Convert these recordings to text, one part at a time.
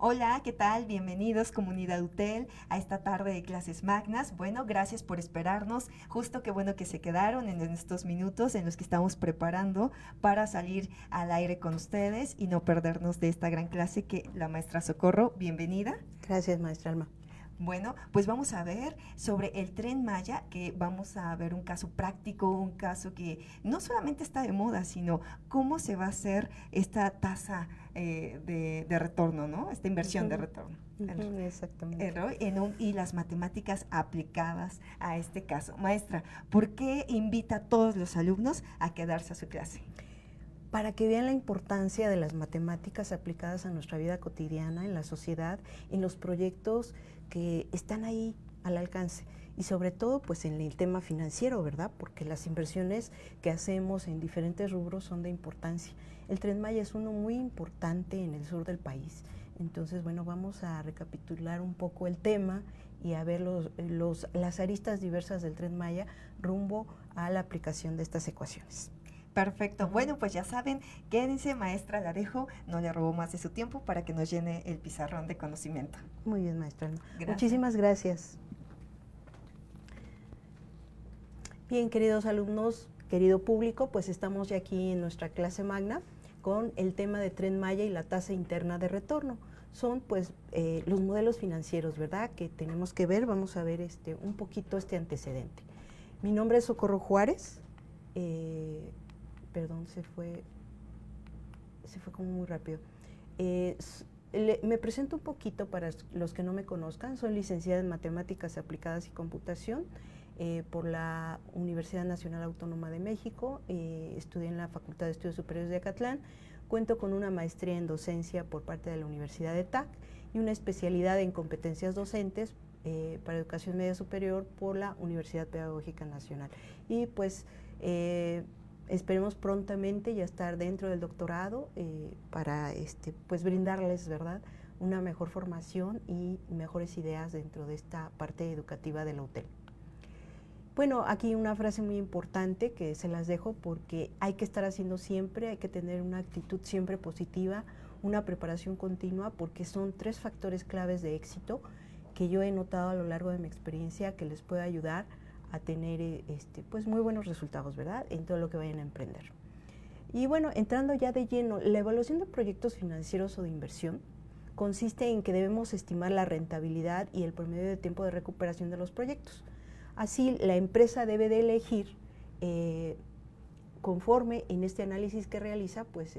Hola, ¿qué tal? Bienvenidos comunidad UTEL a esta tarde de clases magnas. Bueno, gracias por esperarnos. Justo qué bueno que se quedaron en estos minutos en los que estamos preparando para salir al aire con ustedes y no perdernos de esta gran clase que la maestra Socorro, bienvenida. Gracias, maestra Alma. Bueno, pues vamos a ver sobre el Tren Maya, que vamos a ver un caso práctico, un caso que no solamente está de moda, sino cómo se va a hacer esta tasa de retorno, ¿no? Esta inversión de retorno. Exactamente. Y las matemáticas aplicadas a este caso. Maestra, ¿por qué invita a todos los alumnos a quedarse a su clase? Para que vean la importancia de las matemáticas aplicadas a nuestra vida cotidiana, en la sociedad, en los proyectos que están ahí al alcance y sobre todo pues en el tema financiero, ¿verdad? Porque las inversiones que hacemos en diferentes rubros son de importancia. El Tren Maya es uno muy importante en el sur del país. Entonces, bueno, vamos a recapitular un poco el tema y a ver las aristas diversas del Tren Maya rumbo a la aplicación de estas ecuaciones. Perfecto. Bueno, pues ya saben, quédense, maestra, la dejo, no le robo más de su tiempo para que nos llene el pizarrón de conocimiento. Muy bien, maestra. Gracias. Muchísimas gracias. Bien, queridos alumnos, querido público, pues estamos ya aquí en nuestra clase magna con el tema de Tren Maya y la tasa interna de retorno. Son pues los modelos financieros, ¿verdad?, que tenemos que ver. Vamos a ver un poquito este antecedente. Mi nombre es Socorro Juárez. Perdón, se fue como muy rápido. Me presento un poquito para los que no me conozcan. Soy licenciada en Matemáticas Aplicadas y Computación por la Universidad Nacional Autónoma de México. Estudié en la Facultad de Estudios Superiores de Acatlán. Cuento con una maestría en docencia por parte de la Universidad de TAC y una especialidad en competencias docentes para educación media superior por la Universidad Pedagógica Nacional. Y pues esperemos prontamente ya estar dentro del doctorado para pues brindarles, ¿verdad?, una mejor formación y mejores ideas dentro de esta parte educativa de la UTEL. Bueno, aquí una frase muy importante que se las dejo porque hay que estar haciendo siempre, hay que tener una actitud siempre positiva, una preparación continua, porque son 3 factores claves de éxito que yo he notado a lo largo de mi experiencia que les puede ayudar a tener pues muy buenos resultados, ¿verdad?, en todo lo que vayan a emprender. Y bueno, entrando ya de lleno, la evaluación de proyectos financieros o de inversión consiste en que debemos estimar la rentabilidad y el promedio de tiempo de recuperación de los proyectos. Así, la empresa debe de elegir, conforme en este análisis que realiza, pues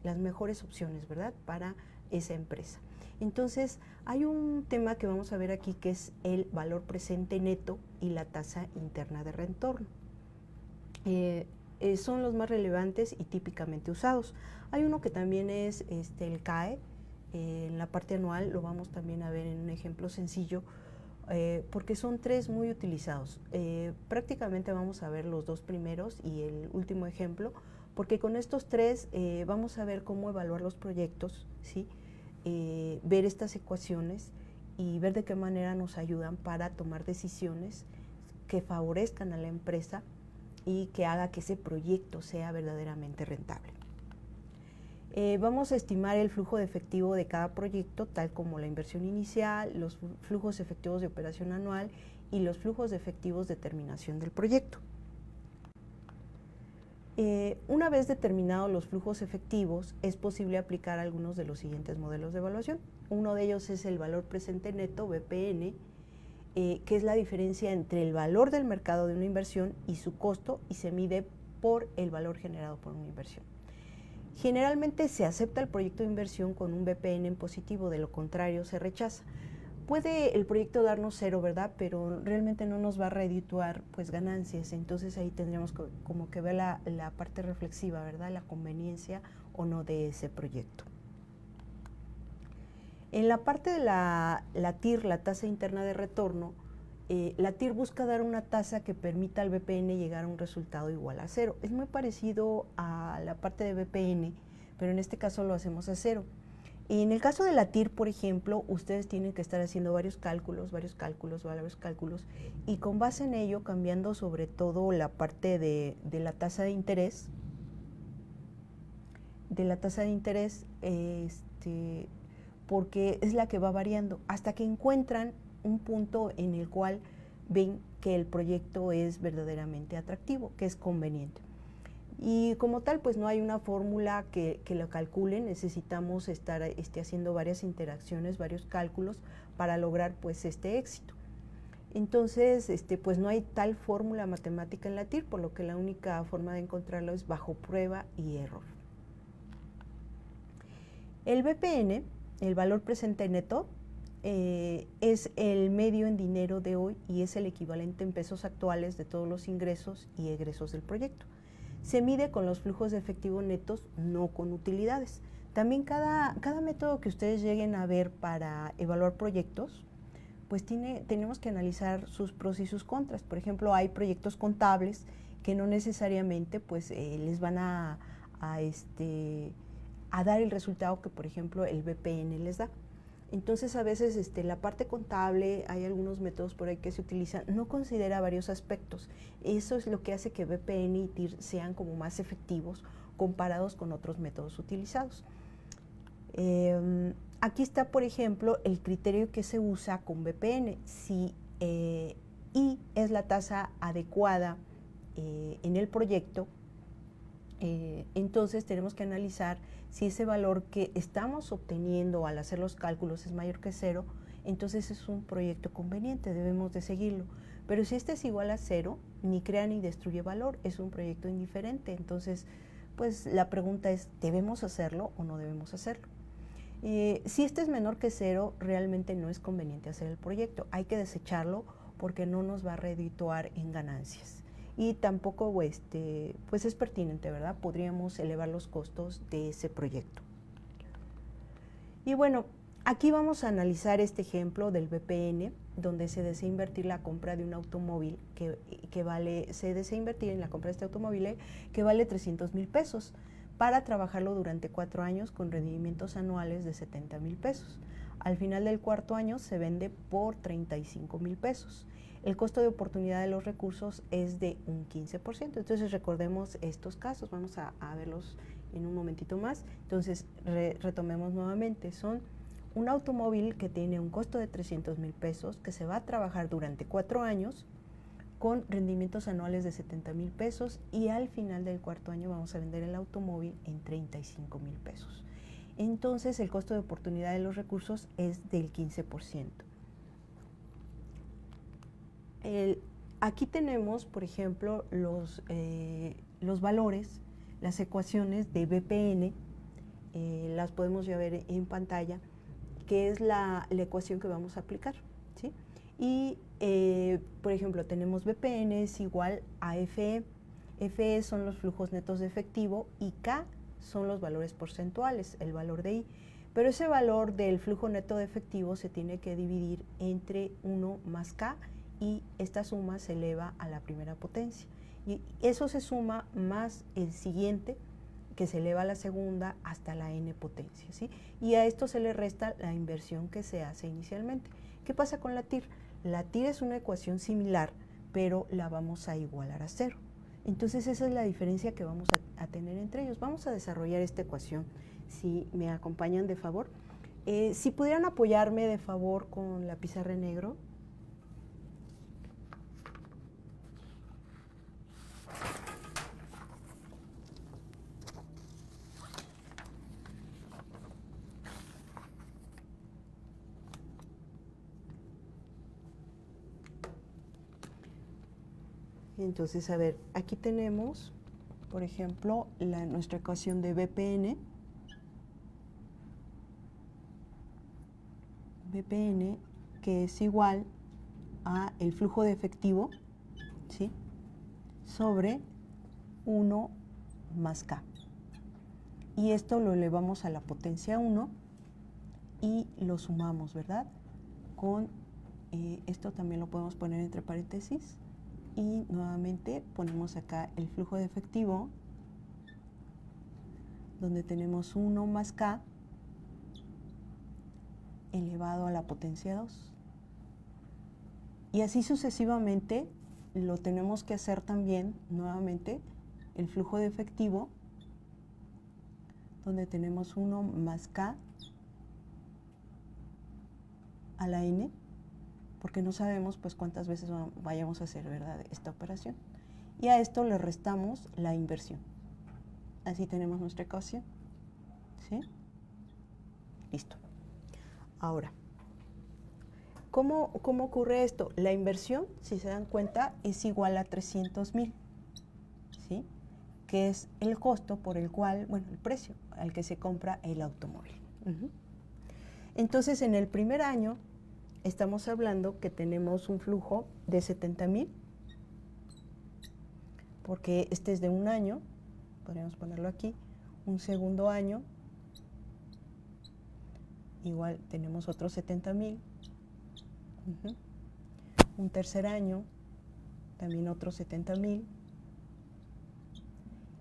las mejores opciones, ¿verdad?, para esa empresa. Entonces, hay un tema que vamos a ver aquí que es el valor presente neto y la tasa interna de retorno. Son los más relevantes y típicamente usados. Hay uno que también es el CAE. En la parte anual lo vamos también a ver en un ejemplo sencillo, porque son 3 muy utilizados. Prácticamente vamos a ver los 2 primeros y el último ejemplo, porque con estos 3 vamos a ver cómo evaluar los proyectos, ¿sí?, ver estas ecuaciones y ver de qué manera nos ayudan para tomar decisiones que favorezcan a la empresa y que haga que ese proyecto sea verdaderamente rentable. Vamos a estimar el flujo de efectivo de cada proyecto, tal como la inversión inicial, los flujos efectivos de operación anual y los flujos de efectivos de terminación del proyecto. Una vez determinados los flujos efectivos, es posible aplicar algunos de los siguientes modelos de evaluación. Uno de ellos es el valor presente neto, VPN, que es la diferencia entre el valor del mercado de una inversión y su costo, y se mide por el valor generado por una inversión. Generalmente se acepta el proyecto de inversión con un VPN en positivo, de lo contrario se rechaza. Puede el proyecto darnos 0, ¿verdad?, pero realmente no nos va a redituar pues ganancias. Entonces ahí tendríamos como que ver la parte reflexiva, ¿verdad?, la conveniencia o no de ese proyecto. En la parte de la TIR, la tasa interna de retorno, la TIR busca dar una tasa que permita al VPN llegar a un resultado igual a 0. Es muy parecido a la parte de VPN, pero en este caso lo hacemos a 0. En el caso de la TIR, por ejemplo, ustedes tienen que estar haciendo varios cálculos, y con base en ello cambiando sobre todo la parte de la tasa de interés, porque es la que va variando hasta que encuentran un punto en el cual ven que el proyecto es verdaderamente atractivo, que es conveniente. Y como tal, pues no hay una fórmula que lo calcule, necesitamos estar haciendo varias interacciones, varios cálculos para lograr pues este éxito. Entonces, pues no hay tal fórmula matemática en la TIR, por lo que la única forma de encontrarlo es bajo prueba y error. El BPN, el valor presente neto, es el medio en dinero de hoy y es el equivalente en pesos actuales de todos los ingresos y egresos del proyecto. Se mide con los flujos de efectivo netos, no con utilidades. También cada método que ustedes lleguen a ver para evaluar proyectos, pues tenemos que analizar sus pros y sus contras. Por ejemplo, hay proyectos contables que no necesariamente pues, les van a dar el resultado que, por ejemplo, el BPN les da. Entonces, a veces la parte contable, hay algunos métodos por ahí que se utilizan, no considera varios aspectos. Eso es lo que hace que BPN y TIR sean como más efectivos comparados con otros métodos utilizados. Aquí está, por ejemplo, el criterio que se usa con BPN. Si I es la tasa adecuada en el proyecto, entonces tenemos que analizar si ese valor que estamos obteniendo al hacer los cálculos es mayor que 0, entonces es un proyecto conveniente, debemos de seguirlo. Pero si este es igual a 0, ni crea ni destruye valor, es un proyecto indiferente. Entonces, pues la pregunta es, ¿debemos hacerlo o no debemos hacerlo? Si este es menor que 0, realmente no es conveniente hacer el proyecto. Hay que desecharlo porque no nos va a redituar en ganancias. Y tampoco pues es pertinente, ¿verdad? Podríamos elevar los costos de ese proyecto. Y bueno, aquí vamos a analizar este ejemplo del BPN, donde se desea invertir la compra de un automóvil se desea invertir en la compra de este automóvil que vale 300,000 pesos para trabajarlo durante 4 años con rendimientos anuales de 70,000 pesos. Al final del cuarto año se vende por 35,000 pesos. El costo de oportunidad de los recursos es de un 15%. Entonces recordemos estos casos, vamos a verlos en un momentito más. Entonces retomemos nuevamente, son un automóvil que tiene un costo de 300,000 pesos, que se va a trabajar durante 4 años con rendimientos anuales de 70,000 pesos y al final del cuarto año vamos a vender el automóvil en 35,000 pesos. Entonces el costo de oportunidad de los recursos es del 15%. Aquí tenemos, por ejemplo, los valores, las ecuaciones de BPN, las podemos ya ver en pantalla, que es la ecuación que vamos a aplicar, ¿sí? Y, por ejemplo, tenemos BPN es igual a FE. FE son los flujos netos de efectivo y K son los valores porcentuales, el valor de I. Pero ese valor del flujo neto de efectivo se tiene que dividir entre 1 más K, y esta suma se eleva a la primera potencia. Y eso se suma más el siguiente, que se eleva a la segunda hasta la n potencia, ¿sí? Y a esto se le resta la inversión que se hace inicialmente. ¿Qué pasa con la TIR? La TIR es una ecuación similar, pero la vamos a igualar a 0. Entonces esa es la diferencia que vamos a tener entre ellos. Vamos a desarrollar esta ecuación, si me acompañan de favor. Si pudieran apoyarme de favor con la pizarra en negro. Entonces, a ver, aquí tenemos, por ejemplo, nuestra ecuación de BPN. BPN, que es igual a el flujo de efectivo, ¿sí?, sobre 1 más K. Y esto lo elevamos a la potencia 1 y lo sumamos, ¿verdad? Con esto también lo podemos poner entre paréntesis. Y nuevamente ponemos acá el flujo de efectivo, donde tenemos 1 más K elevado a la potencia 2. Y así sucesivamente lo tenemos que hacer también, nuevamente, el flujo de efectivo, donde tenemos 1 más K a la n, porque no sabemos pues cuántas veces vayamos a hacer, ¿verdad?, esta operación. Y a esto le restamos la inversión. Así tenemos nuestra ecuación. ¿Sí? Listo. Ahora, ¿cómo ocurre esto? La inversión, si se dan cuenta, es igual a 300,000, ¿sí?, que es el costo por el cual, bueno, el precio al que se compra el automóvil. Entonces, en el primer año, estamos hablando que tenemos un flujo de 70,000, porque este es de un año, podríamos ponerlo aquí. Un segundo año, igual tenemos otros 70,000. Un tercer año, también otros 70,000.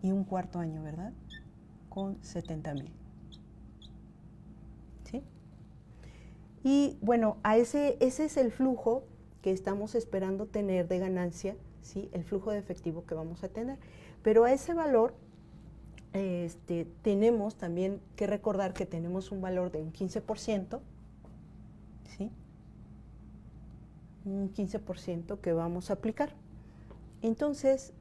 Y un cuarto año, ¿verdad?, con 70,000. ¿Sí? Y bueno, ese es el flujo que estamos esperando tener de ganancia, ¿sí?, el flujo de efectivo que vamos a tener. Pero a ese valor tenemos también que recordar que tenemos un valor de un 15%, ¿sí?, un 15% que vamos a aplicar. Entonces,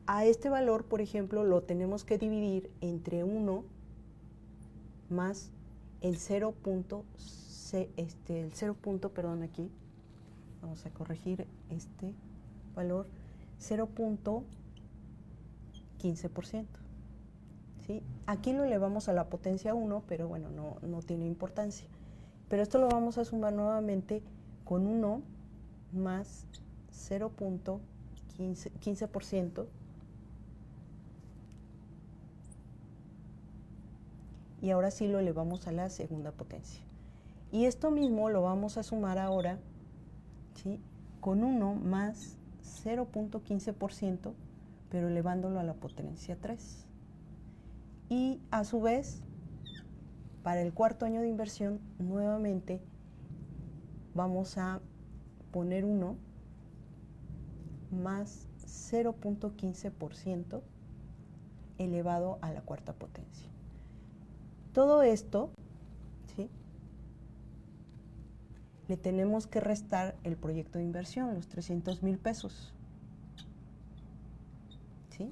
a este valor, por ejemplo, lo tenemos que dividir entre 1 más el 0. Perdón, aquí vamos a corregir este valor, 0.15%. ¿Sí? Aquí lo elevamos a la potencia 1, pero bueno, no tiene importancia. Pero esto lo vamos a sumar nuevamente con 1 más 0.15%. Y ahora sí lo elevamos a la segunda potencia. Y esto mismo lo vamos a sumar ahora, ¿sí?, con 1 más 0.15%, pero elevándolo a la potencia 3. Y a su vez, para el cuarto año de inversión, nuevamente vamos a poner 1 más 0.15% elevado a la cuarta potencia. Todo esto, ¿sí?, le tenemos que restar el proyecto de inversión, los 300,000 pesos. ¿Sí?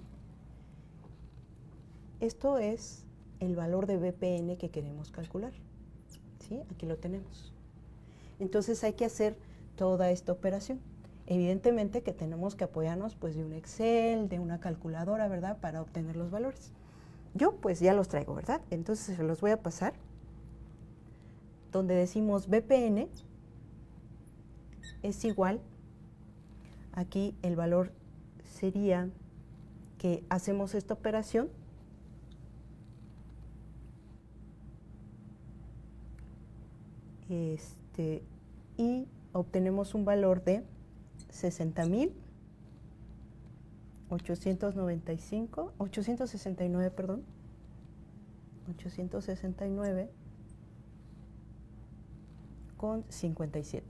Esto es el valor de BPN que queremos calcular. ¿Sí? Aquí lo tenemos. Entonces hay que hacer toda esta operación. Evidentemente que tenemos que apoyarnos pues de un Excel, de una calculadora, ¿verdad?, para obtener los valores. Yo pues ya los traigo, ¿verdad? Entonces se los voy a pasar. Donde decimos BPN es igual, aquí el valor sería que hacemos esta operación y obtenemos un valor de 869, perdón, 869,57.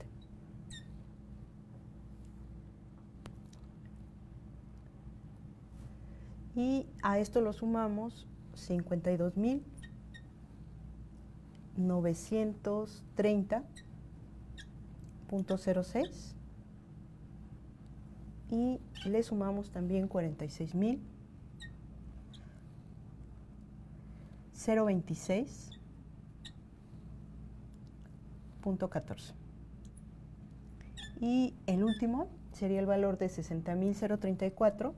Y a esto lo sumamos 52,930,06 y le sumamos también 46,026,14. Y el último sería el valor de 60,034,09.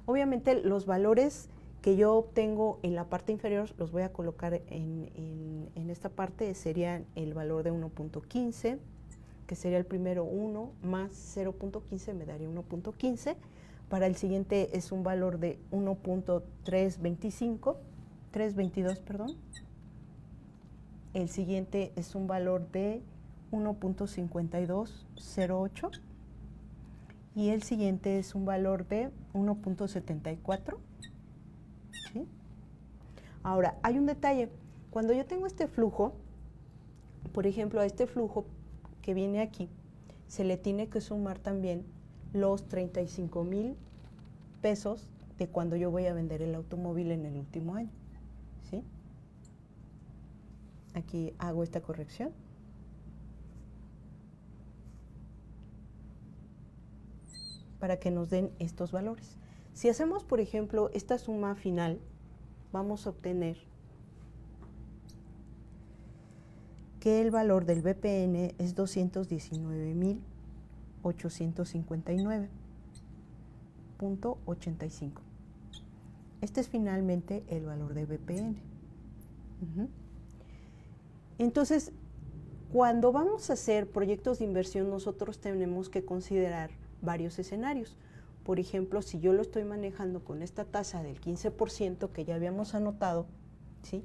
Obviamente los valores que yo obtengo en la parte inferior los voy a colocar en esta parte. Serían el valor de 1.15, que sería el primero 1 más 0.15 me daría 1.15. Para el siguiente es un valor de 322, perdón. El siguiente es un valor de 1.5208 y el siguiente es un valor de 1.74. ¿Sí? Ahora, hay un detalle. Cuando yo tengo este flujo, por ejemplo, a este flujo que viene aquí, se le tiene que sumar también los 35,000 pesos de cuando yo voy a vender el automóvil en el último año, ¿sí? Aquí hago esta corrección. Para que nos den estos valores. Si hacemos, por ejemplo, esta suma final, vamos a obtener que el valor del BPN es 219.859.85. Este es finalmente el valor de BPN. Entonces, cuando vamos a hacer proyectos de inversión, nosotros tenemos que considerar varios escenarios. Por ejemplo, si yo lo estoy manejando con esta tasa del 15% que ya habíamos anotado, ¿sí?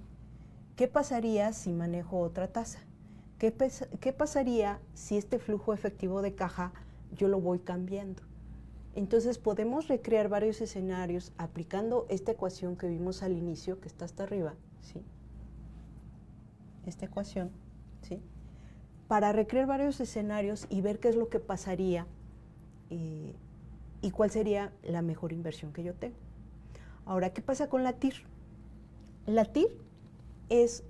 ¿Qué pasaría si manejo otra tasa? ¿Qué pasaría si este flujo efectivo de caja yo lo voy cambiando? Entonces podemos recrear varios escenarios aplicando esta ecuación que vimos al inicio, que está hasta arriba, ¿sí? Esta ecuación, ¿sí? Para recrear varios escenarios y ver qué es lo que pasaría y cuál sería la mejor inversión que yo tengo. Ahora, ¿qué pasa con la TIR? La TIR es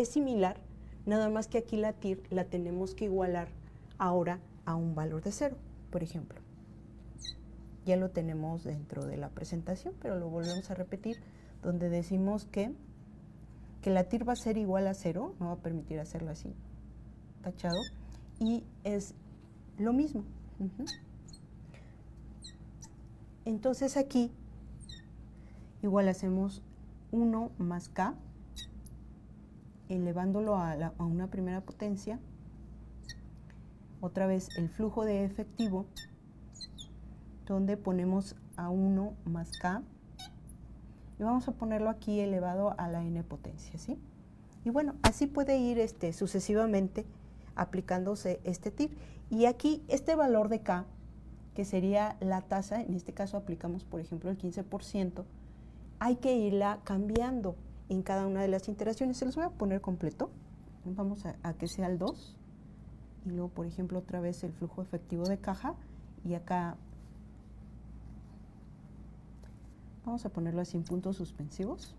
similar, nada más que aquí la TIR la tenemos que igualar ahora a un valor de 0, por ejemplo. Ya lo tenemos dentro de la presentación, pero lo volvemos a repetir, donde decimos que la TIR va a ser igual a 0, no va a permitir hacerlo así, tachado, y es lo mismo. Entonces aquí igual hacemos 1 más K, elevándolo a una primera potencia, otra vez el flujo de efectivo, donde ponemos a 1 más K, y vamos a ponerlo aquí elevado a la n potencia, ¿sí? Y bueno, así puede ir sucesivamente aplicándose este TIR. Y aquí este valor de K, que sería la tasa, en este caso aplicamos por ejemplo el 15%, hay que irla cambiando en cada una de las iteraciones. Se los voy a poner completo. Vamos a que sea el 2. Y luego por ejemplo otra vez el flujo efectivo de caja. Y acá vamos a ponerlo así en puntos suspensivos.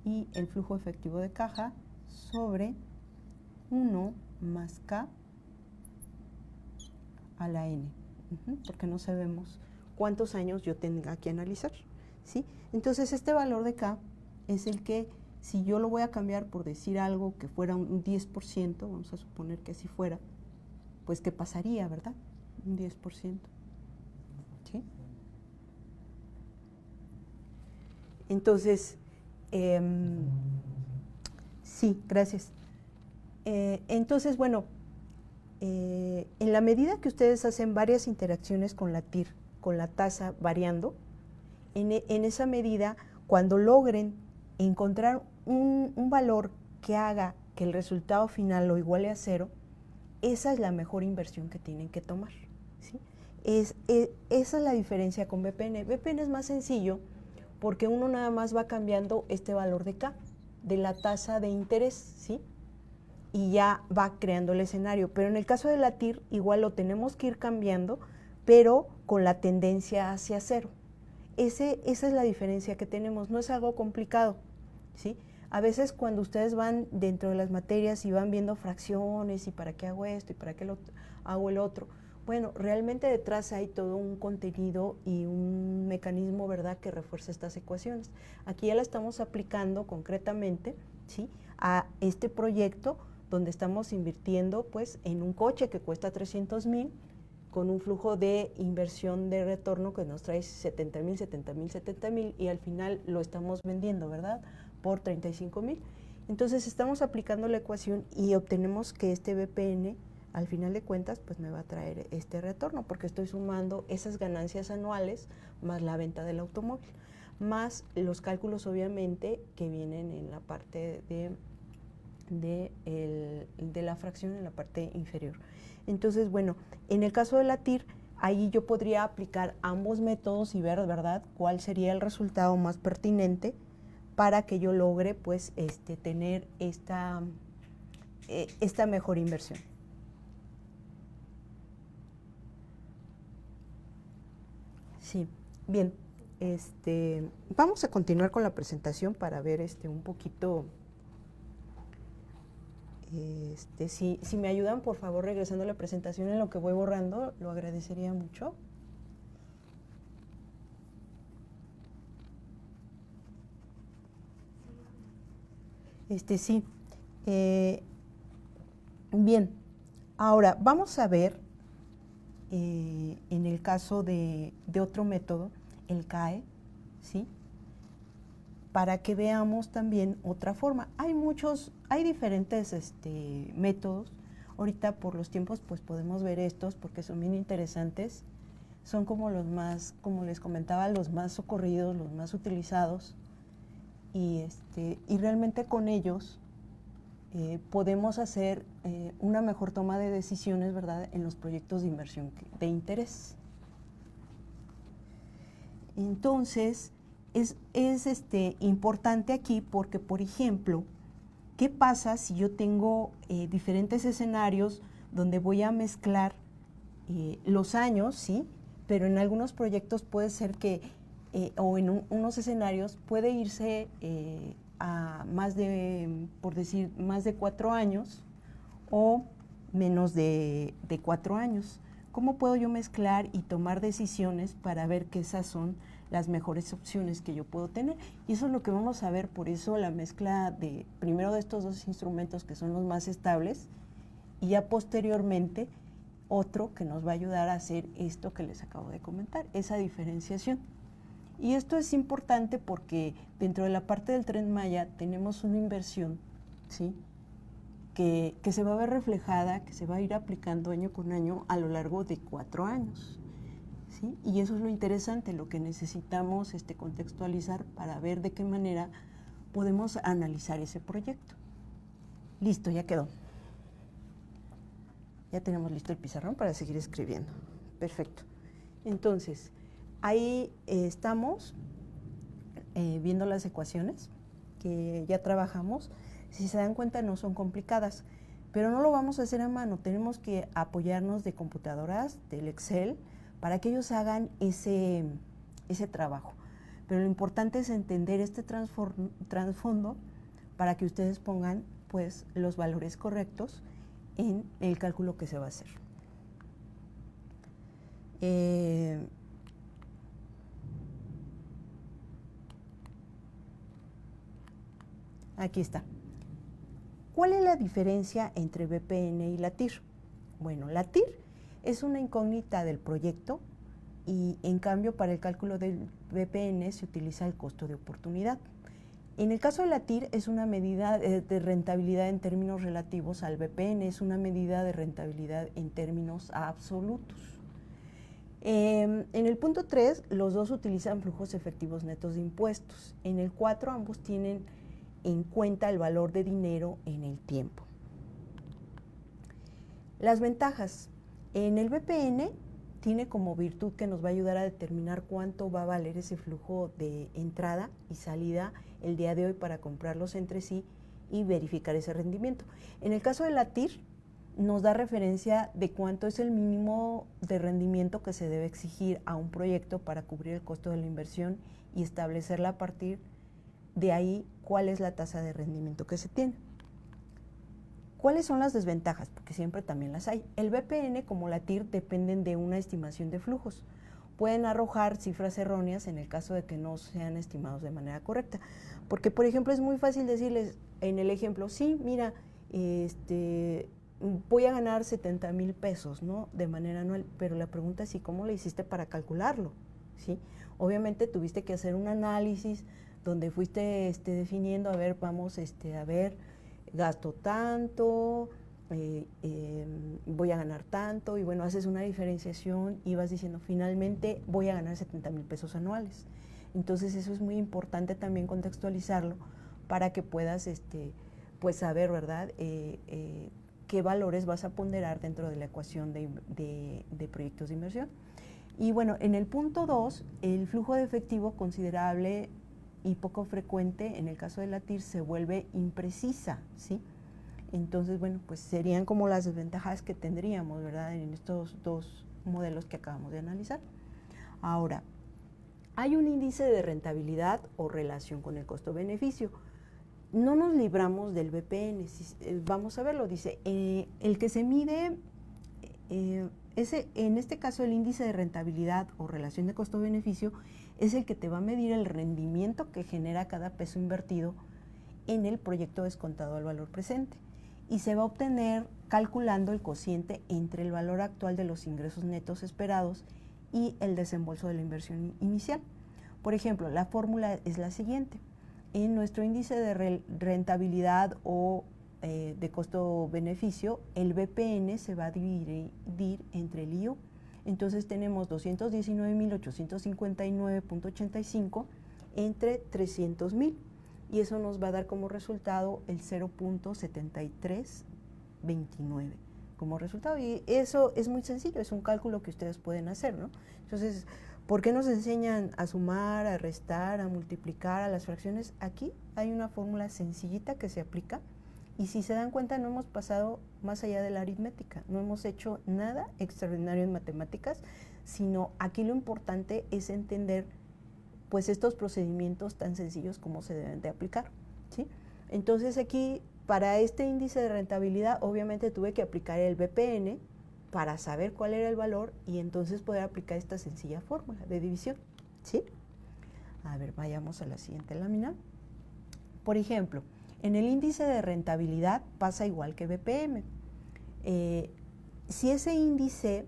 Y el flujo efectivo de caja sobre 1 más K a la N, porque no sabemos cuántos años yo tenga que analizar, ¿sí? Entonces este valor de K es el que, si yo lo voy a cambiar por decir algo que fuera un 10%, vamos a suponer que así fuera, pues ¿qué pasaría, verdad? Un 10%, ¿sí? Entonces, sí, gracias. Entonces, bueno, en la medida que ustedes hacen varias interacciones con la TIR, con la tasa variando, en esa medida, cuando logren encontrar un valor que haga que el resultado final lo iguale a 0, esa es la mejor inversión que tienen que tomar, ¿sí? Esa es la diferencia con BPN. BPN es más sencillo porque uno nada más va cambiando este valor de K, de la tasa de interés, ¿sí? Y ya va creando el escenario. Pero en el caso de la TIR, igual lo tenemos que ir cambiando, pero con la tendencia hacia 0. Esa es la diferencia que tenemos, no es algo complicado, ¿sí? A veces cuando ustedes van dentro de las materias y van viendo fracciones y para qué hago esto y para qué hago el otro, bueno, realmente detrás hay todo un contenido y un mecanismo, ¿verdad?, que refuerza estas ecuaciones. Aquí ya la estamos aplicando concretamente, ¿sí?, a este proyecto donde estamos invirtiendo pues en un coche que cuesta 300,000 con un flujo de inversión de retorno que nos trae 70,000 y al final lo estamos vendiendo, ¿verdad?, por 35,000. Entonces estamos aplicando la ecuación y obtenemos que este BPN al final de cuentas pues me va a traer este retorno porque estoy sumando esas ganancias anuales más la venta del automóvil, más los cálculos obviamente que vienen en la parte de la fracción en la parte inferior. Entonces, bueno, en el caso de la TIR, ahí yo podría aplicar ambos métodos y ver, ¿verdad?, cuál sería el resultado más pertinente para que yo logre, pues, tener esta mejor inversión. Sí, bien. Vamos a continuar con la presentación para ver un poquito. Si me ayudan, por favor, regresando a la presentación en lo que voy borrando, lo agradecería mucho. Sí. Bien, ahora vamos a ver en el caso de otro método, el CAE, ¿sí? Para que veamos también otra forma. Hay diferentes métodos. Ahorita por los tiempos pues podemos ver estos porque son bien interesantes. Son como los más, como les comentaba, los más socorridos, los más utilizados. Y realmente con ellos podemos hacer una mejor toma de decisiones, ¿verdad?, en los proyectos de inversión de interés. Entonces, es importante aquí porque, por ejemplo, ¿qué pasa si yo tengo diferentes escenarios donde voy a mezclar los años, ¿sí? Pero en algunos proyectos puede ser que, o en unos escenarios, puede irse a más de, por decir, más de 4 años o menos de 4 años. ¿Cómo puedo yo mezclar y tomar decisiones para ver que esas son las mejores opciones que yo puedo tener? Y eso es lo que vamos a ver, por eso la mezcla primero de estos dos instrumentos que son los más estables y ya posteriormente otro que nos va a ayudar a hacer esto que les acabo de comentar, esa diferenciación. Y esto es importante porque dentro de la parte del Tren Maya tenemos una inversión, ¿sí?, que se va a ver reflejada, que se va a ir aplicando año con año a lo largo de 4 años. ¿Sí? Y eso es lo interesante, lo que necesitamos contextualizar para ver de qué manera podemos analizar ese proyecto. Listo, ya quedó. Ya tenemos listo el pizarrón para seguir escribiendo. Perfecto. Entonces, ahí estamos viendo las ecuaciones que ya trabajamos. Si se dan cuenta, no son complicadas, pero no lo vamos a hacer a mano. Tenemos que apoyarnos de computadoras, del Excel, para que ellos hagan ese trabajo. Pero lo importante es entender este trasfondo para que ustedes pongan pues los valores correctos en el cálculo que se va a hacer. Aquí está. ¿Cuál es la diferencia entre BPN y la TIR? Bueno, la TIR es una incógnita del proyecto y en cambio para el cálculo del BPN se utiliza el costo de oportunidad. En el caso de la TIR es una medida de rentabilidad en términos relativos al BPN, es una medida de rentabilidad en términos absolutos. En el punto 3 los dos utilizan flujos efectivos netos de impuestos. En el 4 ambos tienen en cuenta el valor de dinero en el tiempo. Las ventajas. En el BPN tiene como virtud que nos va a ayudar a determinar cuánto va a valer ese flujo de entrada y salida el día de hoy para comprarlos entre sí y verificar ese rendimiento. En el caso de la TIR, nos da referencia de cuánto es el mínimo de rendimiento que se debe exigir a un proyecto para cubrir el costo de la inversión y establecerla a partir de ahí cuál es la tasa de rendimiento que se tiene. ¿Cuáles son las desventajas? Porque siempre también las hay. El BPN como la TIR dependen de una estimación de flujos. Pueden arrojar cifras erróneas en el caso de que no sean estimados de manera correcta. Porque, por ejemplo, es muy fácil decirles en el ejemplo, sí, mira, voy a ganar 70,000 pesos, ¿no?, de manera anual, pero la pregunta es, ¿y cómo le hiciste para calcularlo? ¿Sí? Obviamente tuviste que hacer un análisis donde fuiste definiendo, a ver, vamos a ver, gasto tanto, voy a ganar tanto, y bueno, haces una diferenciación y vas diciendo, finalmente voy a ganar 70,000 pesos anuales. Entonces eso es muy importante también contextualizarlo para que puedas pues saber, ¿verdad?, qué valores vas a ponderar dentro de la ecuación de proyectos de inversión. Y bueno, en el punto 2, el flujo de efectivo considerable y poco frecuente, en el caso de la TIR, se vuelve imprecisa, ¿sí? Entonces, bueno, pues serían como las desventajas que tendríamos, ¿verdad?, en estos dos modelos que acabamos de analizar. Ahora, hay un índice de rentabilidad o relación con el costo-beneficio. No nos libramos del BPN, vamos a verlo, dice, el que se mide, en este caso el índice de rentabilidad o relación de costo-beneficio es el que te va a medir el rendimiento que genera cada peso invertido en el proyecto descontado al valor presente y se va a obtener calculando el cociente entre el valor actual de los ingresos netos esperados y el desembolso de la inversión inicial. Por ejemplo, la fórmula es la siguiente. En nuestro índice de rentabilidad o de costo-beneficio, el BPN se va a dividir entre el IO. Entonces tenemos 219.859.85 entre 300.000 y eso nos va a dar como resultado el 0.7329 como resultado. Y eso es muy sencillo, es un cálculo que ustedes pueden hacer, ¿no? Entonces, ¿por qué nos enseñan a sumar, a restar, a multiplicar a las fracciones? Aquí hay una fórmula sencillita que se aplica y si se dan cuenta no hemos pasado más allá de la aritmética, no hemos hecho nada extraordinario en matemáticas, sino aquí lo importante es entender pues estos procedimientos tan sencillos como se deben de aplicar, ¿sí? Entonces aquí para este índice de rentabilidad obviamente tuve que aplicar el BPN para saber cuál era el valor y entonces poder aplicar esta sencilla fórmula de división, ¿sí? A ver, vayamos a la siguiente lámina. Por ejemplo, en el índice de rentabilidad pasa igual que BPM. Si ese índice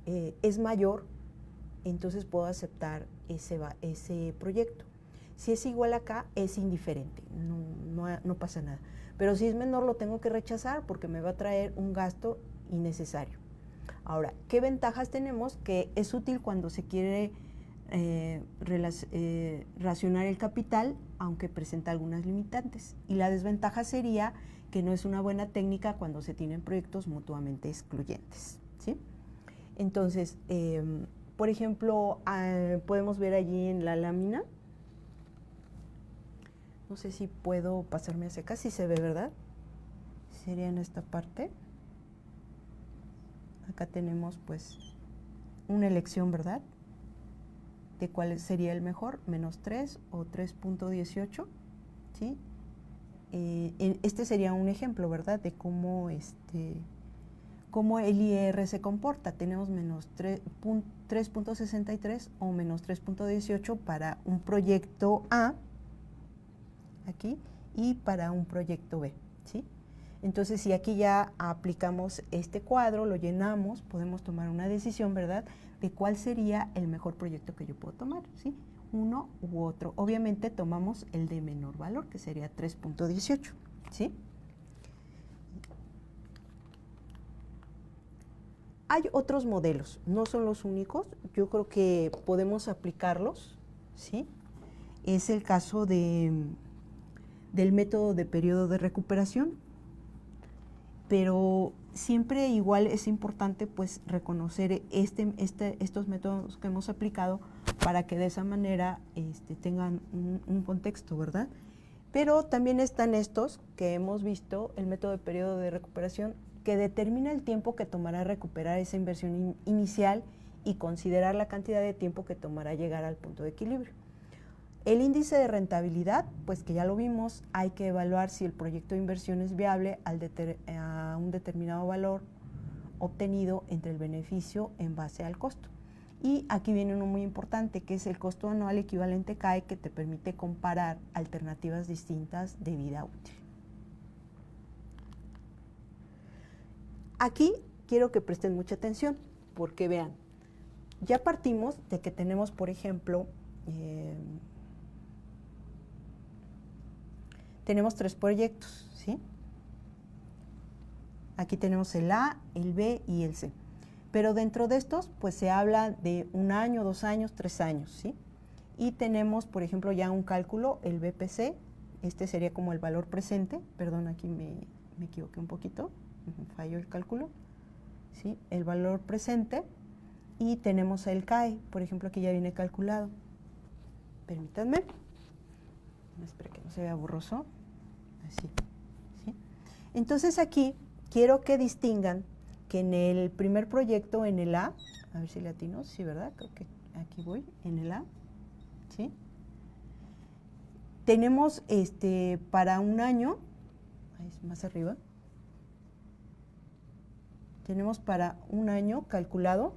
es mayor, entonces puedo aceptar ese proyecto. Si es igual acá, es indiferente, no pasa nada. Pero si es menor, lo tengo que rechazar porque me va a traer un gasto innecesario. Ahora, ¿qué ventajas tenemos? Que es útil cuando se quiere racionar el capital, aunque presenta algunas limitantes. Y la desventaja sería que no es una buena técnica cuando se tienen proyectos mutuamente excluyentes, ¿sí? Entonces, por ejemplo, podemos ver allí en la lámina, no sé si puedo pasarme hacia acá, si se ve, ¿verdad? Sería en esta parte. Acá tenemos pues una elección, ¿verdad? De cuál sería el mejor, -3 o 3.18, ¿sí? Este sería un ejemplo, ¿verdad? De cómo, cómo el IR se comporta. Tenemos -3.63 o -3.18 para un proyecto A, aquí, y para un proyecto B, ¿sí? Entonces, si aquí ya aplicamos este cuadro, lo llenamos, podemos tomar una decisión, ¿verdad?, de cuál sería el mejor proyecto que yo puedo tomar, ¿sí? Uno u otro. Obviamente tomamos el de menor valor, que sería 3.18, ¿sí? Hay otros modelos, no son los únicos, yo creo que podemos aplicarlos, ¿sí? Es el caso del método de periodo de recuperación, pero siempre igual es importante pues reconocer estos métodos que hemos aplicado para que de esa manera tengan un contexto, ¿verdad? Pero también están estos que hemos visto, el método de periodo de recuperación, que determina el tiempo que tomará recuperar esa inversión inicial y considerar la cantidad de tiempo que tomará llegar al punto de equilibrio. El índice de rentabilidad, pues que ya lo vimos, hay que evaluar si el proyecto de inversión es viable a un determinado valor obtenido entre el beneficio en base al costo. Y aquí viene uno muy importante, que es el costo anual equivalente CAE, que te permite comparar alternativas distintas de vida útil. Aquí quiero que presten mucha atención, porque vean, ya partimos de que tenemos, por ejemplo, tenemos 3 proyectos, ¿sí? Aquí tenemos el A, el B y el C. Pero dentro de estos, pues se habla de 1 año, 2 años, 3 años, ¿sí? Y tenemos, por ejemplo, ya un cálculo, el BPC, este sería como el valor presente, perdón, aquí me equivoqué un poquito, falló el cálculo, ¿sí? El valor presente, y tenemos el CAE, por ejemplo, aquí ya viene calculado. Permítanme. Espera que no se vea borroso. Así, ¿sí? Entonces aquí quiero que distingan que en el primer proyecto, en el A ver si le atino, sí, ¿verdad? Creo que aquí voy, en el A. ¿sí? Tenemos para un año, ahí es más arriba, tenemos para un año calculado,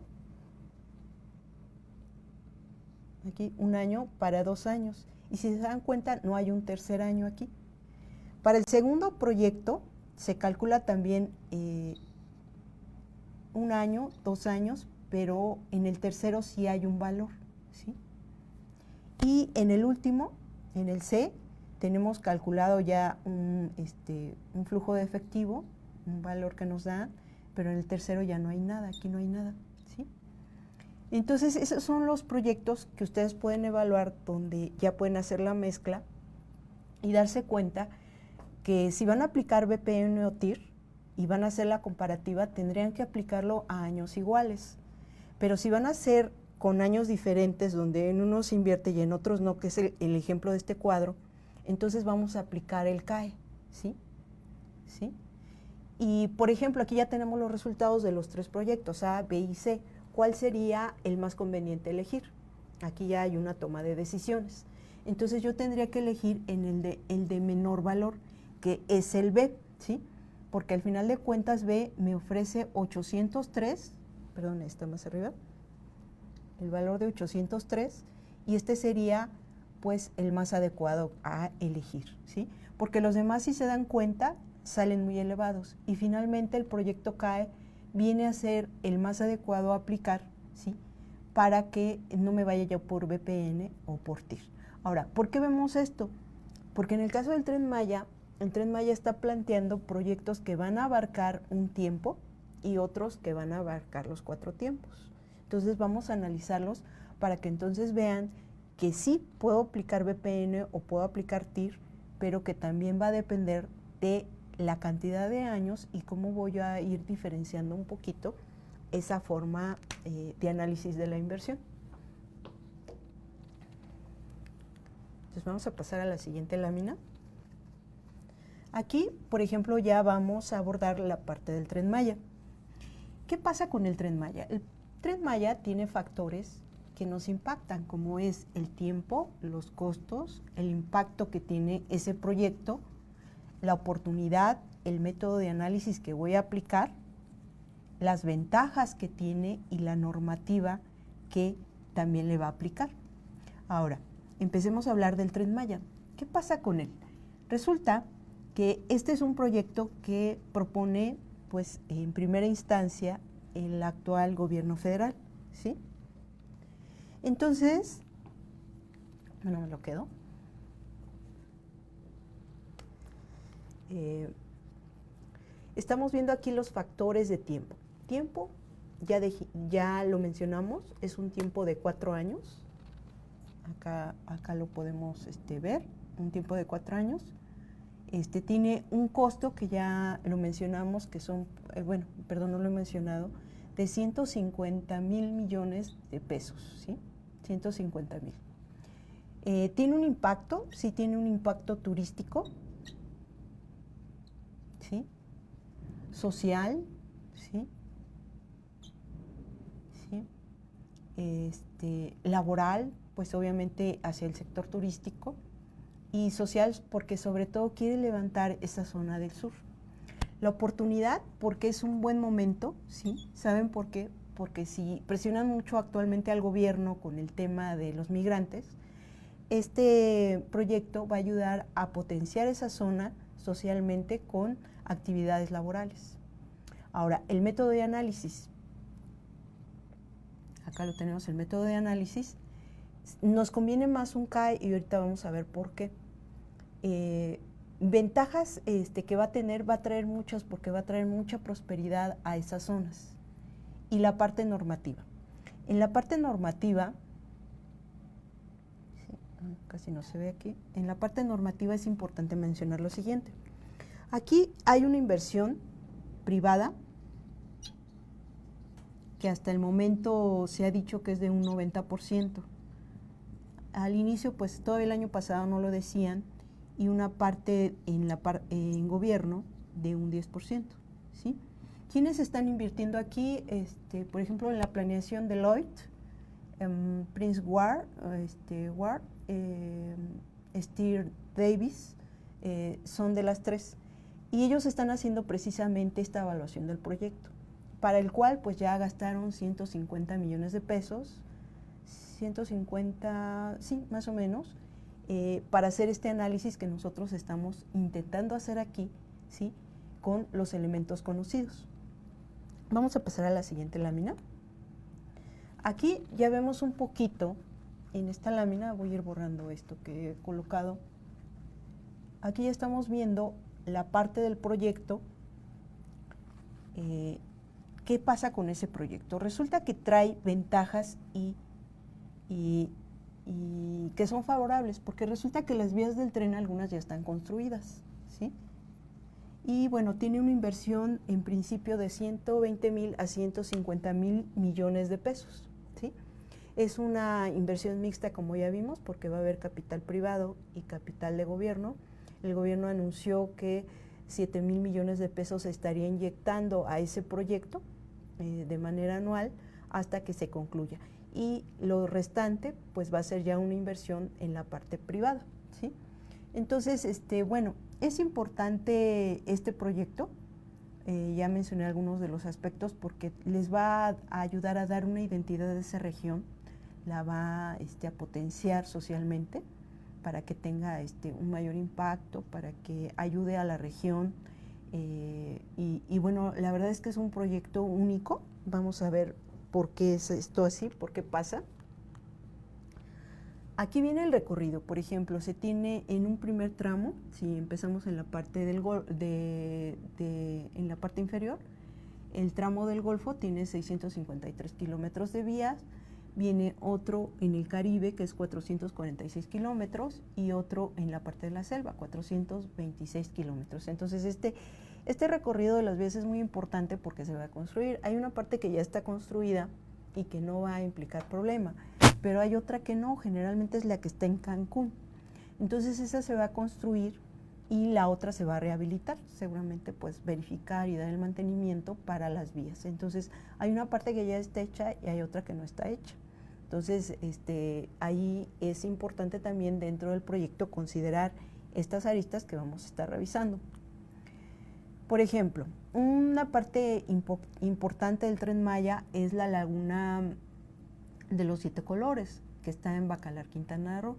aquí un año para 2 años. Y si se dan cuenta, no hay un tercer año aquí. Para el segundo proyecto se calcula también un año, 2 años, pero en el tercero sí hay un valor, ¿sí? Y en el último, en el C, tenemos calculado ya un flujo de efectivo, un valor que nos da, pero en el tercero ya no hay nada, aquí no hay nada, ¿sí? Entonces, esos son los proyectos que ustedes pueden evaluar donde ya pueden hacer la mezcla y darse cuenta que si van a aplicar BPN o TIR y van a hacer la comparativa, tendrían que aplicarlo a años iguales. Pero si van a hacer con años diferentes, donde en unos se invierte y en otros no, que es el ejemplo de este cuadro, entonces vamos a aplicar el CAE, ¿sí? ¿Sí? Y, por ejemplo, aquí ya tenemos los resultados de los 3 proyectos, A, B y C. ¿Cuál sería el más conveniente elegir? Aquí ya hay una toma de decisiones. Entonces yo tendría que elegir en el de menor valor, que es el B, ¿sí? Porque al final de cuentas B me ofrece 803, perdón, está más arriba, el valor de 803, y este sería pues el más adecuado a elegir, ¿sí? Porque los demás, si se dan cuenta, salen muy elevados, y finalmente el proyecto CAE viene a ser el más adecuado a aplicar, ¿sí? Para que no me vaya yo por BPN o por TIR. Ahora, ¿por qué vemos esto? Porque en el caso del Tren Maya, el Tren Maya está planteando proyectos que van a abarcar un tiempo y otros que van a abarcar los 4 tiempos. Entonces vamos a analizarlos para que entonces vean que sí puedo aplicar BPN o puedo aplicar TIR, pero que también va a depender de la cantidad de años y cómo voy a ir diferenciando un poquito esa forma de análisis de la inversión. Entonces vamos a pasar a la siguiente lámina. Aquí, por ejemplo, ya vamos a abordar la parte del Tren Maya. ¿Qué pasa con el Tren Maya? El Tren Maya tiene factores que nos impactan, como es el tiempo, los costos, el impacto que tiene ese proyecto, la oportunidad, el método de análisis que voy a aplicar, las ventajas que tiene y la normativa que también le va a aplicar. Ahora, empecemos a hablar del Tren Maya. ¿Qué pasa con él? Resulta que este es un proyecto que propone, pues, en primera instancia, el actual gobierno federal, ¿sí? Entonces, bueno, me lo quedo. Estamos viendo aquí los factores de tiempo. Tiempo, ya lo mencionamos, es un tiempo de 4 años. Acá lo podemos ver, un tiempo de 4 años. Tiene un costo que ya lo mencionamos, que son, no lo he mencionado, de 150,000 millones de pesos, ¿sí? 150,000. ¿Tiene un impacto? Sí, tiene un impacto turístico, ¿sí? Social, ¿sí? ¿Sí? Laboral, pues obviamente hacia el sector turístico, y social porque sobre todo quiere levantar esa zona del sur. La oportunidad porque es un buen momento, ¿sí? ¿Saben por qué? Porque si presionan mucho actualmente al gobierno con el tema de los migrantes, este proyecto va a ayudar a potenciar esa zona socialmente con actividades laborales. Ahora, el método de análisis. Acá lo tenemos, el método de análisis. Nos conviene más un CAE y ahorita vamos a ver por qué. Ventajas que va a traer muchas, porque va a traer mucha prosperidad a esas zonas. Y la parte normativa. En la parte normativa, casi no se ve aquí, en la parte normativa es importante mencionar lo siguiente. Aquí hay una inversión privada que hasta el momento se ha dicho que es de un 90%. Al inicio, pues todo el año pasado no lo decían, y una parte en gobierno de un 10%, ¿sí? ¿Quiénes están invirtiendo aquí? Por ejemplo, en la planeación Deloitte, Prince Ward, Steve Davis, son de las tres. Y ellos están haciendo precisamente esta evaluación del proyecto, para el cual pues ya gastaron 150 millones de pesos, 150, sí, más o menos, para hacer este análisis que nosotros estamos intentando hacer aquí, ¿sí?, con los elementos conocidos. Vamos a pasar a la siguiente lámina. Aquí ya vemos un poquito, en esta lámina, voy a ir borrando esto que he colocado. Aquí ya estamos viendo la parte del proyecto. ¿Qué pasa con ese proyecto? Resulta que trae ventajas y que son favorables, porque resulta que las vías del tren algunas ya están construidas, ¿sí? Y bueno, tiene una inversión en principio de 120,000 a 150,000 millones de pesos, ¿sí? Es una inversión mixta, como ya vimos, porque va a haber capital privado y capital de gobierno. El gobierno anunció que 7,000 millones de pesos se estaría inyectando a ese proyecto de manera anual hasta que se concluya. Y lo restante pues va a ser ya una inversión en la parte privada, ¿sí? Entonces, bueno, es importante este proyecto, ya mencioné algunos de los aspectos, porque les va a ayudar a dar una identidad de esa región, la va a potenciar socialmente para que tenga un mayor impacto, para que ayude a la región. Y bueno, la verdad es que es un proyecto único. Vamos a ver por qué es esto así, por qué pasa. Aquí viene el recorrido. Por ejemplo, se tiene en un primer tramo, si empezamos en la parte en la parte inferior, el tramo del Golfo tiene 653 kilómetros de vías. Viene otro en el Caribe, que es 446 kilómetros, y otro en la parte de la selva, 426 kilómetros. Entonces, este recorrido de las vías es muy importante porque se va a construir. Hay una parte que ya está construida y que no va a implicar problema, pero hay otra que no, generalmente es la que está en Cancún. Entonces, esa se va a construir y la otra se va a rehabilitar, seguramente pues verificar y dar el mantenimiento para las vías. Entonces, hay una parte que ya está hecha y hay otra que no está hecha. Entonces, ahí es importante también dentro del proyecto considerar estas aristas que vamos a estar revisando. Por ejemplo, una parte importante del Tren Maya es la laguna de los 7 colores, que está en Bacalar, Quintana Roo.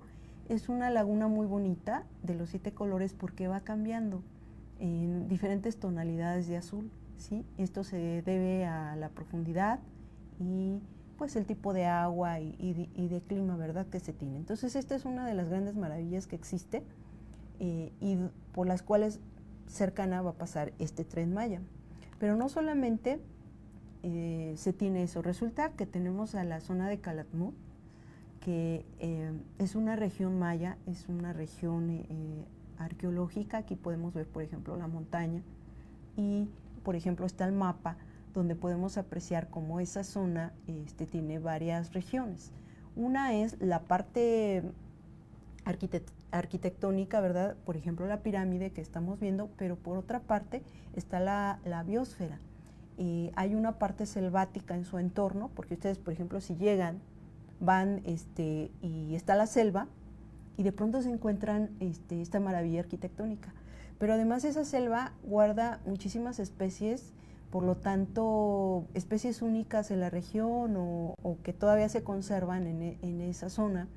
Es una laguna muy bonita de los 7 colores porque va cambiando en diferentes tonalidades de azul, ¿sí? Esto se debe a la profundidad y pues el tipo de agua y de clima, ¿verdad?, que se tiene. Entonces, esta es una de las grandes maravillas que existe y por las cuales cercana va a pasar este Tren Maya. Pero no solamente se tiene eso, resulta que tenemos a la zona de Calakmul, que es una región maya, es una región arqueológica. Aquí podemos ver, por ejemplo, la montaña y, por ejemplo, está el mapa donde podemos apreciar cómo esa zona tiene varias regiones. Una es la parte arquitectónica, ¿verdad? Por ejemplo, la pirámide que estamos viendo, pero por otra parte está la biosfera. Hay una parte selvática en su entorno, porque ustedes, por ejemplo, si llegan, van y está la selva y de pronto se encuentran esta maravilla arquitectónica. Pero además esa selva guarda muchísimas especies, por lo tanto, especies únicas en la región o que todavía se conservan en esa zona.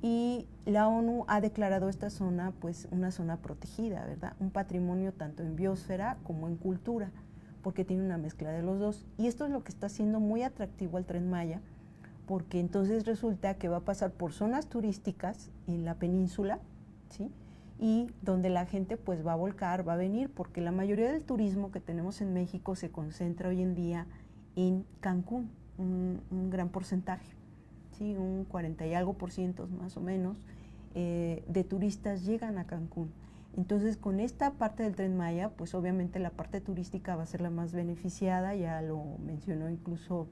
Y la ONU ha declarado esta zona pues una zona protegida, ¿verdad? Un patrimonio tanto en biosfera como en cultura, porque tiene una mezcla de los dos. Y esto es lo que está haciendo muy atractivo al Tren Maya, porque entonces resulta que va a pasar por zonas turísticas en la península, ¿sí?, y donde la gente pues va a volcar, va a venir, porque la mayoría del turismo que tenemos en México se concentra hoy en día en Cancún, un gran porcentaje, ¿sí?, un 40 y algo % más o menos de turistas llegan a Cancún. Entonces, con esta parte del Tren Maya, pues obviamente la parte turística va a ser la más beneficiada, ya lo mencionó incluso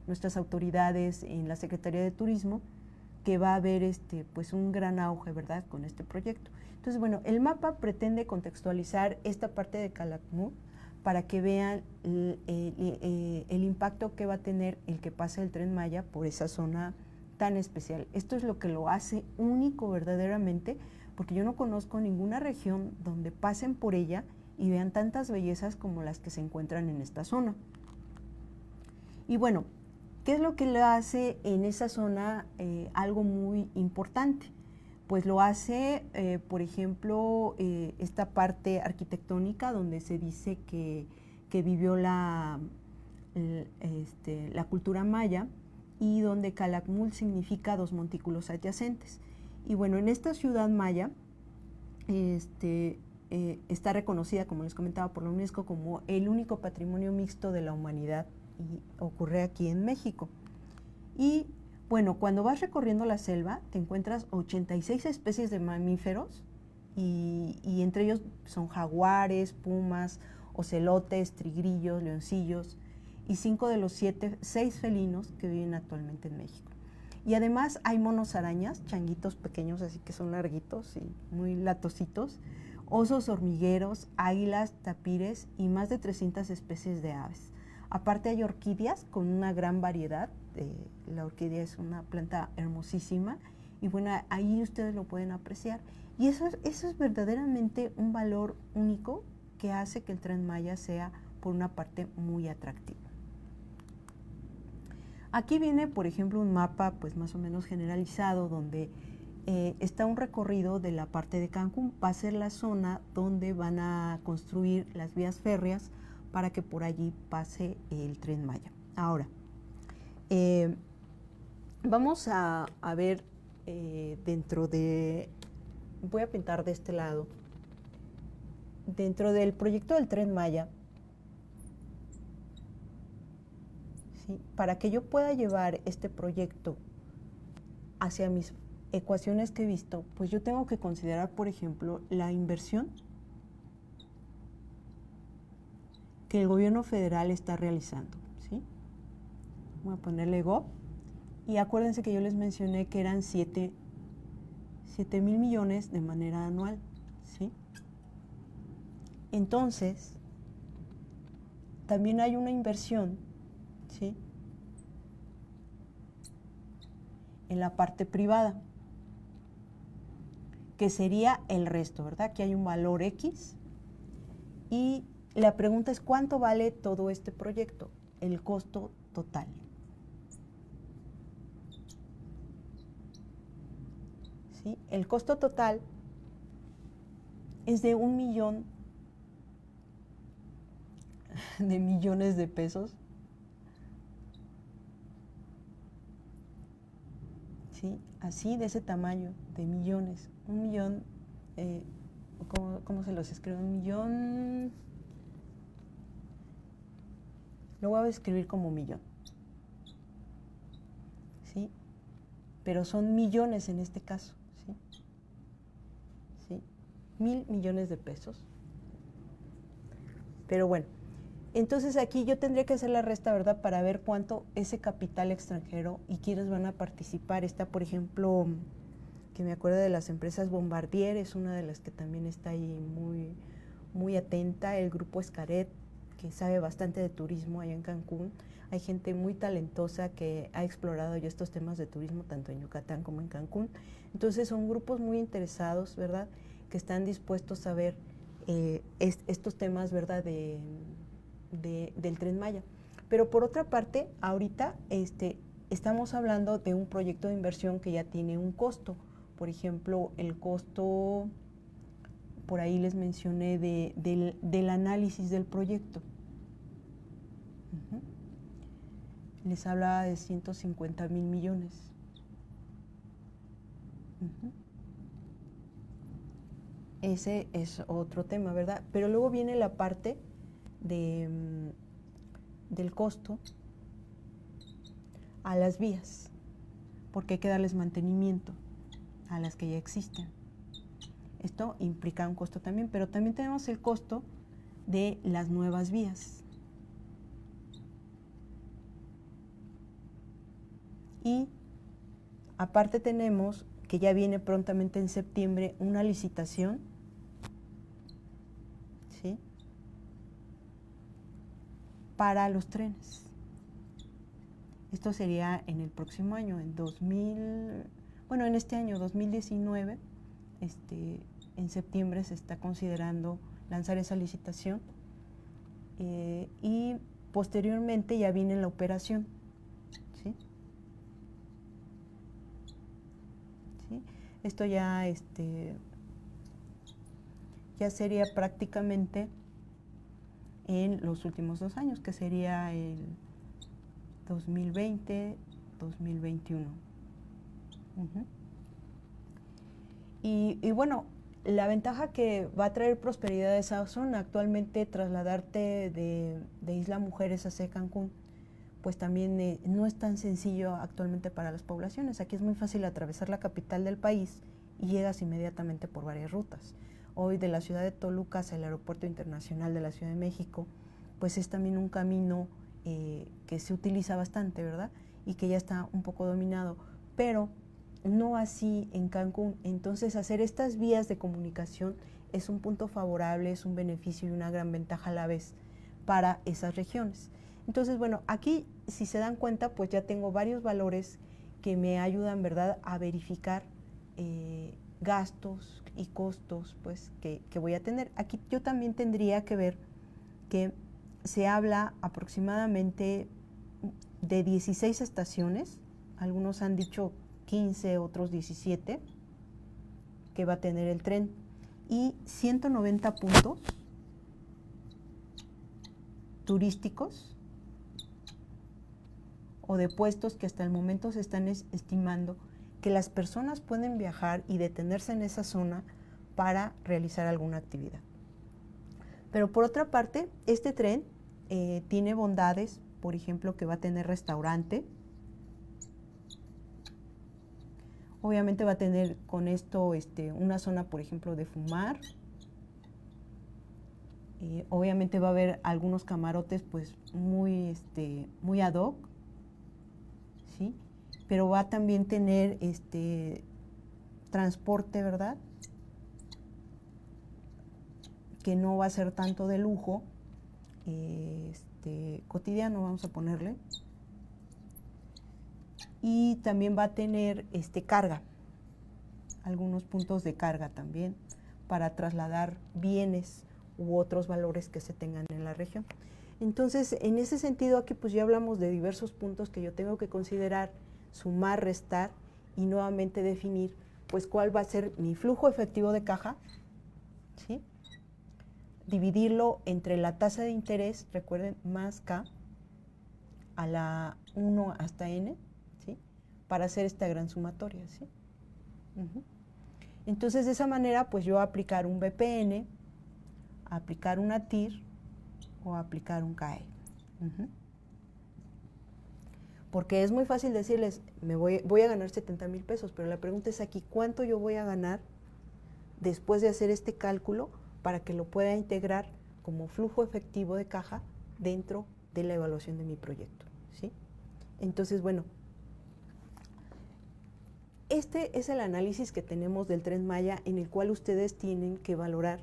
nuestras autoridades en la Secretaría de Turismo, que va a haber pues un gran auge, ¿verdad?, con este proyecto. Entonces, bueno, el mapa pretende contextualizar esta parte de Calakmul para que vean el impacto que va a tener el que pase el Tren Maya por esa zona tan especial. Esto es lo que lo hace único verdaderamente, porque yo no conozco ninguna región donde pasen por ella y vean tantas bellezas como las que se encuentran en esta zona. Y bueno, ¿qué es lo que le hace en esa zona algo muy importante? Pues lo hace, por ejemplo, esta parte arquitectónica donde se dice que vivió la cultura maya y donde Calakmul significa 2 montículos adyacentes. Y bueno, en esta ciudad maya está reconocida, como les comentaba, por la UNESCO como el único patrimonio mixto de la humanidad y ocurre aquí en México. Y bueno, cuando vas recorriendo la selva te encuentras 86 especies de mamíferos y entre ellos son jaguares, pumas, ocelotes, tigrillos, leoncillos y 5 de los 6 felinos que viven actualmente en México. Y además hay monos arañas, changuitos pequeños, así que son larguitos y muy latositos, osos hormigueros, águilas, tapires y más de 300 especies de aves. Aparte hay orquídeas con una gran variedad. La orquídea es una planta hermosísima y bueno, ahí ustedes lo pueden apreciar. Y eso es verdaderamente un valor único que hace que el Tren Maya sea, por una parte, muy atractivo. Aquí viene, por ejemplo, un mapa pues más o menos generalizado donde está un recorrido de la parte de Cancún. Va a ser la zona donde van a construir las vías férreas para que por allí pase el Tren Maya. Ahora, vamos a ver dentro de, voy a pintar de este lado, dentro del proyecto del Tren Maya, ¿sí? Para que yo pueda llevar este proyecto hacia mis ecuaciones que he visto, pues yo tengo que considerar, por ejemplo, la inversión que el gobierno federal está realizando, ¿sí? Voy a ponerle GOV y acuérdense que yo les mencioné que eran 7 mil millones de manera anual, ¿sí? Entonces, también hay una inversión, ¿sí?, en la parte privada, que sería el resto, ¿verdad? Aquí hay un valor X y la pregunta es ¿cuánto vale todo este proyecto? El costo total. ¿Sí? El costo total es de 1 millón de millones de pesos. ¿Sí? Así, de ese tamaño, de millones. 1 millón, ¿cómo se los escribe? 1 millón, lo voy a escribir como millón. ¿Sí? Pero son millones en este caso. ¿Sí? ¿Sí? 1.000 millones de pesos. Pero bueno, entonces aquí yo tendría que hacer la resta, ¿verdad?, para ver cuánto ese capital extranjero y quiénes van a participar. Está, por ejemplo, que me acuerdo de las empresas Bombardier, es una de las que también está ahí muy, muy atenta. El grupo Xcaret, que sabe bastante de turismo allá en Cancún. Hay gente muy talentosa que ha explorado ya estos temas de turismo tanto en Yucatán como en Cancún. Entonces son grupos muy interesados, ¿verdad?, que están dispuestos a ver estos temas, ¿verdad?, del Tren Maya. Pero por otra parte, ahorita estamos hablando de un proyecto de inversión que ya tiene un costo. Por ejemplo, el costo, por ahí les mencioné, del análisis del proyecto. Les hablaba de 150,000 millones. Ese es otro tema, ¿verdad? Pero luego viene la parte del costo a las vías, porque hay que darles mantenimiento a las que ya existen. Esto implica un costo también, pero también tenemos el costo de las nuevas vías. Y aparte tenemos que ya viene prontamente en septiembre una licitación, ¿sí?, para los trenes. Esto sería en el próximo año, en este año 2019, en septiembre se está considerando lanzar esa licitación y posteriormente ya viene la operación. ¿Sí? ¿Sí? Esto ya sería prácticamente en los últimos 2 años, que sería el 2020, 2021. Y bueno, la ventaja que va a traer prosperidad a esa zona, actualmente trasladarte de Isla Mujeres hacia Cancún, pues también no es tan sencillo actualmente para las poblaciones. Aquí es muy fácil atravesar la capital del país y llegas inmediatamente por varias rutas. Hoy de la ciudad de Toluca hacia el Aeropuerto Internacional de la Ciudad de México, pues es también un camino que se utiliza bastante, ¿verdad? Y que ya está un poco dominado, pero no así en Cancún. Entonces, hacer estas vías de comunicación es un punto favorable, es un beneficio y una gran ventaja a la vez para esas regiones. Entonces, bueno, aquí, si se dan cuenta, pues ya tengo varios valores que me ayudan, ¿verdad?, a verificar gastos y costos, pues, que voy a tener. Aquí yo también tendría que ver que se habla aproximadamente de 16 estaciones, algunos han dicho 15, otros 17, que va a tener el tren, y 190 puntos turísticos o de puestos que hasta el momento se están estimando que las personas pueden viajar y detenerse en esa zona para realizar alguna actividad. Pero por otra parte, este tren tiene bondades, por ejemplo, que va a tener restaurante. Obviamente va a tener con esto una zona, por ejemplo, de fumar. Obviamente va a haber algunos camarotes pues muy ad hoc, ¿sí? Pero va a también tener transporte, ¿verdad?, que no va a ser tanto de lujo, cotidiano, vamos a ponerle. Y también va a tener carga, algunos puntos de carga también, para trasladar bienes u otros valores que se tengan en la región. Entonces, en ese sentido, aquí pues ya hablamos de diversos puntos que yo tengo que considerar, sumar, restar y nuevamente definir pues cuál va a ser mi flujo efectivo de caja, ¿sí? Dividirlo entre la tasa de interés, recuerden, más K, a la 1 hasta N, ¿sí?, para hacer esta gran sumatoria, ¿sí? Entonces, de esa manera, pues yo aplicar un BPN, aplicar una TIR o aplicar un CAE. Porque es muy fácil decirles, voy a ganar 70,000 pesos, pero la pregunta es aquí, ¿cuánto yo voy a ganar después de hacer este cálculo para que lo pueda integrar como flujo efectivo de caja dentro de la evaluación de mi proyecto, ¿sí? Entonces, bueno, este es el análisis que tenemos del Tren Maya, en el cual ustedes tienen que valorar,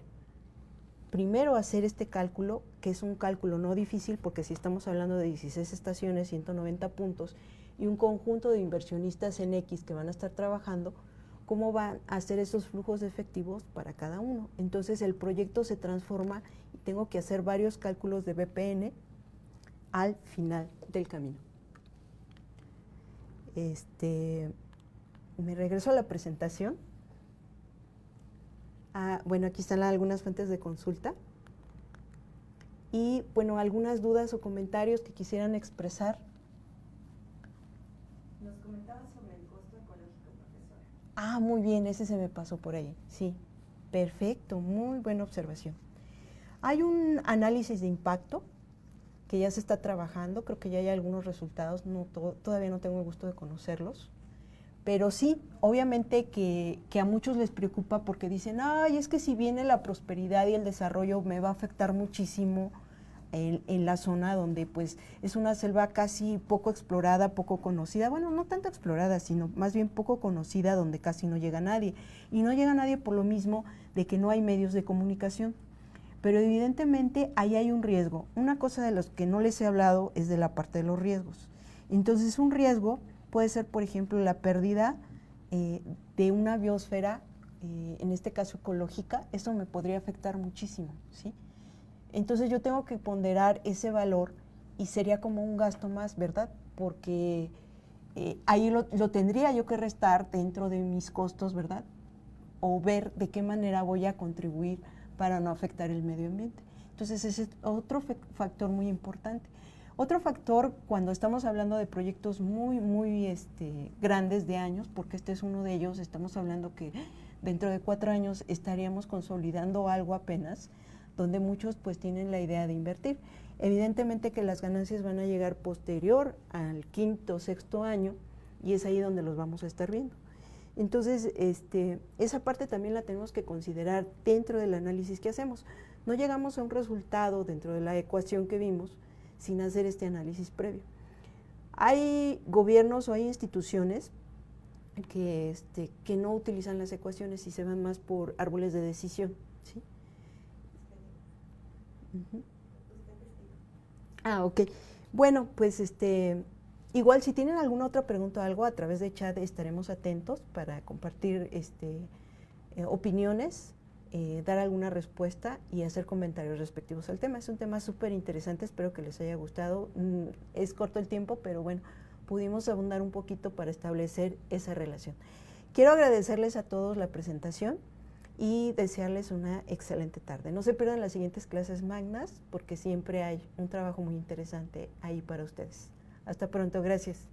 primero hacer este cálculo, que es un cálculo no difícil, porque si estamos hablando de 16 estaciones, 190 puntos, y un conjunto de inversionistas en X que van a estar trabajando, cómo van a hacer esos flujos de efectivos para cada uno. Entonces el proyecto se transforma y tengo que hacer varios cálculos de BPN al final del camino. Me regreso a la presentación. Bueno, aquí están algunas fuentes de consulta. Y bueno, algunas dudas o comentarios que quisieran expresar. Nos comentaba sobre el costo ecológico, profesora. Muy bien, ese se me pasó por ahí. Sí, perfecto, muy buena observación. Hay un análisis de impacto que ya se está trabajando, creo que ya hay algunos resultados, todavía no tengo el gusto de conocerlos, pero sí, obviamente que a muchos les preocupa porque dicen, es que si viene la prosperidad y el desarrollo me va a afectar muchísimo en la zona donde pues es una selva casi poco explorada, poco conocida, bueno, no tanto explorada, sino más bien poco conocida, donde casi no llega nadie. Y no llega nadie por lo mismo de que no hay medios de comunicación. pero evidentemente ahí hay un riesgo. Una cosa de los que no les he hablado es de la parte de los riesgos. Entonces, un riesgo puede ser, por ejemplo, la pérdida de una biosfera, en este caso ecológica. Eso me podría afectar muchísimo, ¿sí? Entonces yo tengo que ponderar ese valor y sería como un gasto más, ¿verdad? Porque ahí lo tendría yo que restar dentro de mis costos, ¿verdad? O ver de qué manera voy a contribuir para no afectar el medio ambiente. Entonces ese es otro factor muy importante. Otro factor, cuando estamos hablando de proyectos muy grandes de años, porque este es uno de ellos, estamos hablando que dentro de 4 años estaríamos consolidando algo apenas, donde muchos pues tienen la idea de invertir. Evidentemente que las ganancias van a llegar posterior al 5º o 6º año, y es ahí donde los vamos a estar viendo. Entonces, esa parte también la tenemos que considerar dentro del análisis que hacemos. No llegamos a un resultado dentro de la ecuación que vimos sin hacer este análisis previo. Hay gobiernos o hay instituciones que no utilizan las ecuaciones y se van más por árboles de decisión, ¿sí? Ok. Bueno, pues igual si tienen alguna otra pregunta o algo, a través de chat estaremos atentos para compartir opiniones, dar alguna respuesta y hacer comentarios respectivos al tema. Es un tema súper interesante, espero que les haya gustado. Es corto el tiempo, pero bueno, pudimos abundar un poquito para establecer esa relación. Quiero agradecerles a todos la presentación y desearles una excelente tarde. No se pierdan las siguientes clases magnas, porque siempre hay un trabajo muy interesante ahí para ustedes. Hasta pronto, gracias.